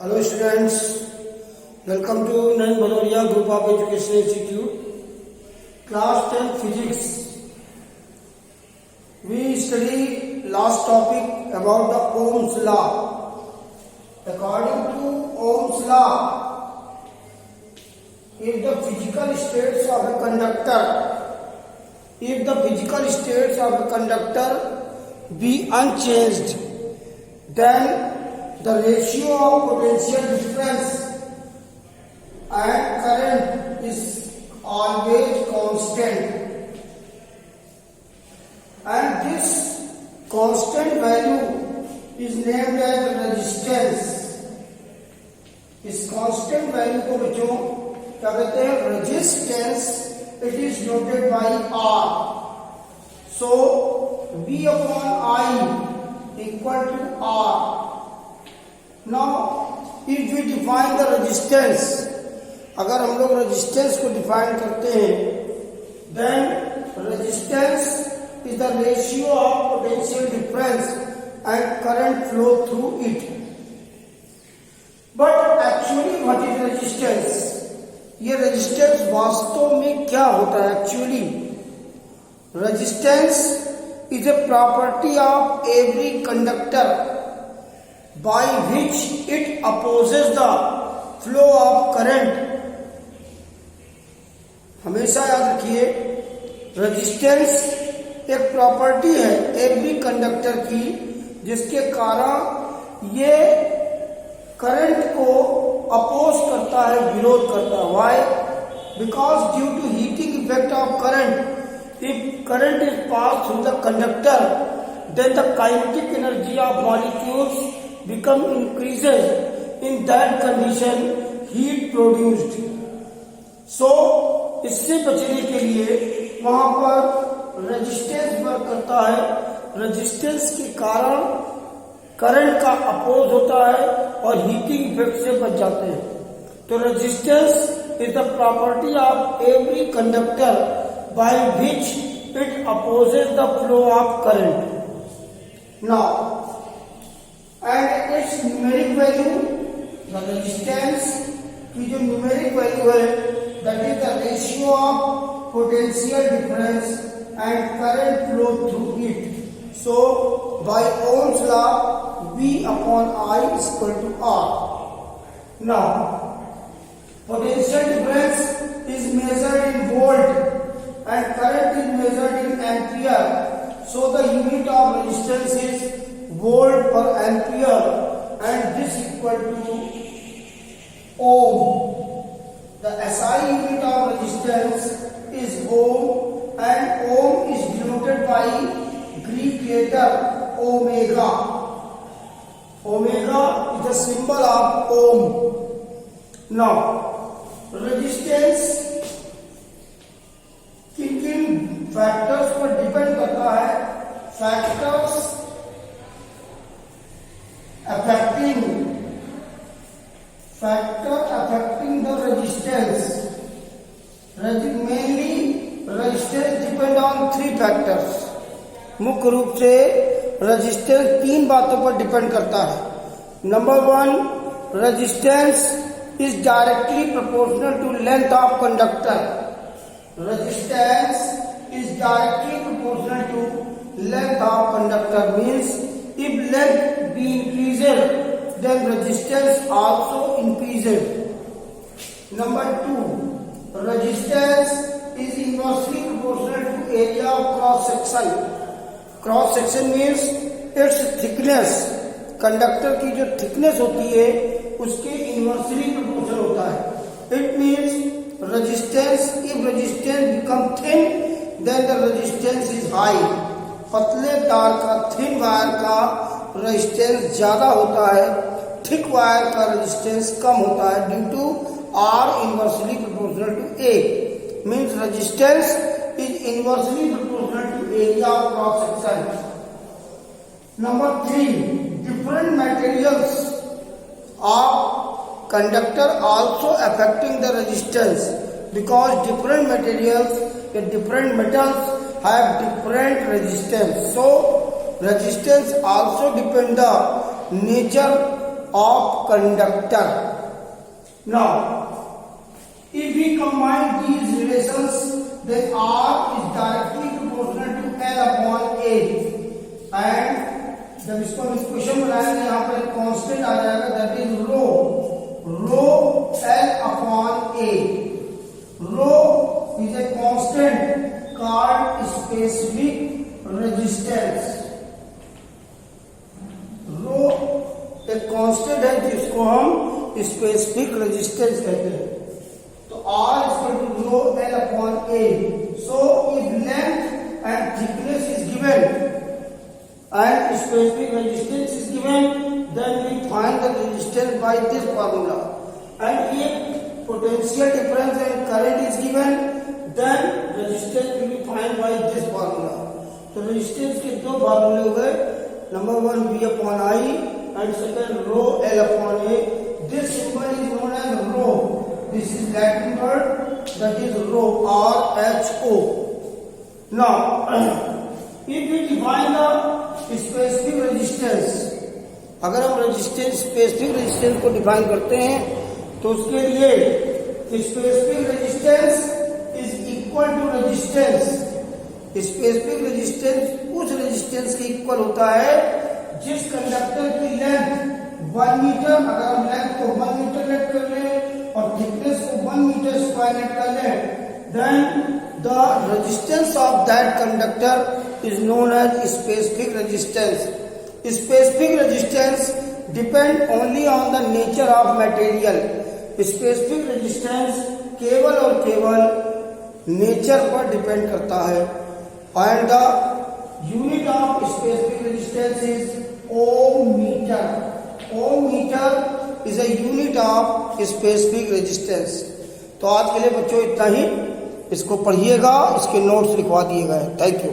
Hello students, welcome to Nayan Bhadauria Group of Education Institute, Class 10 Physics. We study last topic about the Ohm's law. According to Ohm's law, if the physical states of a conductor be unchanged, then the ratio of potential difference and current is always constant, and this constant value is named as resistance. इस constant value को बच्चों क्या कहते हैं? Resistance. It is noted by R. So V upon I equal to R. Now, if we define the resistance, अगर हम लोग resistance को define करते हैं, then resistance is the ratio of potential difference and current flow through it. But actually, what is resistance? ये resistance वास्तव में क्या होता है? Actually, resistance is a property of every conductor by which it opposes the flow of current. हमेशा याद रखिए, resistance एक प्रॉपर्टी है एवरी कंडक्टर की जिसके कारण ये करंट को अपोज करता है, विरोध करता है. Why? Because due to heating effect of current, if current is pass through the conductor, then the kinetic energy of molecules become increases. In that condition heat produced. So इससे बचने के लिए वहां पर रेजिस्टेंस वर्क करता है. Resistance के कारण करंट का अपोज होता है और हीटिंग इफेक्ट से बच जाते हैं. तो resistance is the property of every conductor by which it opposes the flow of current. Now, and its numeric value, the resistance की जो numeric value है, that is the ratio of potential difference and current flow through it. So, by Ohm's law, V upon I is equal to R. Now, potential difference is measured in volt and current is measured in ampere. So the unit of resistance is volt per ampere, and this equal to ohm. The SI unit of resistance is ohm, and ohm is denoted by Greek letter omega. Omega is the symbol of ohm. Now, resistance किन factors पर depend करता है? Factors affecting the resistance. Mainly resistance depend on 3 factors. मुख्य रूप से resistance 3 बातों पर depend करता है. Number 1, resistance is directly proportional to length of conductor. Resistance is directly proportional to length of conductor. Means if length be increases, then resistance also increases. Number 2, resistance is inversely proportional to area of cross section. Cross section means its thickness. Conductor की जो thickness होती है उसके inversely proportional होता है. It means resistance, if resistance become thin, then the resistance is high. पतले तार का, थिन वायर का रेजिस्टेंस ज्यादा होता है, थिक वायर का रेजिस्टेंस कम होता है, due to R inversely proportional to A. Means resistance is inversely proportional to area of cross section. Number 3, different materials of conductor also affecting the resistance, because different materials and different metals have different resistance. So resistance also depend the nature of conductor. Now, if we combine these relations, then R is directly proportional to L upon A. And जब इसको हम equation बनाएंगे यहाँ पर एक constant आ जाएगा, that is rho L upon A. Rho is a constant called specific resistance. रो एक कांस्टेंट है जिसको हम स्पेसिफिक रेजिस्टेंस कहते हैं. तो R is equal to rho L upon A. So if length and thickness is given and specific resistance is given, then we find the resistance by this formula. And if potential difference and current is given, then resistance will be found by this formula. तो resistance के दो फार्मूले हो गए, number one V upon I and second rho L upon A. This symbol is known as rho. This is Latin word, that is rho, R-H-O. Now, if we define the specific resistance, अगर हम resistance specific resistance को define करते हैं तो उसके लिए specific resistance is equal to resistance. Specific resistance उस resistance के इक्वल होता है जिस कंडक्टर की लेंथ 1 मीटर, अगर हम लेंथ को 1 मीटर लेट कर ले और थिकनेस को 1 मीटर स्क्वायर लेट कर ले, then the resistance of that conductor is known as specific resistance. Specific resistance depend only on the nature of material. Specific resistance केवल और केवल नेचर पर डिपेंड करता है. And the unit of specific resistance is ohm meter. Ohm meter is a unit of specific resistance. तो आज के लिए बच्चों इतना ही. इसको पढ़िएगा, इसके नोट्स लिखवा दिए गए. Thank you.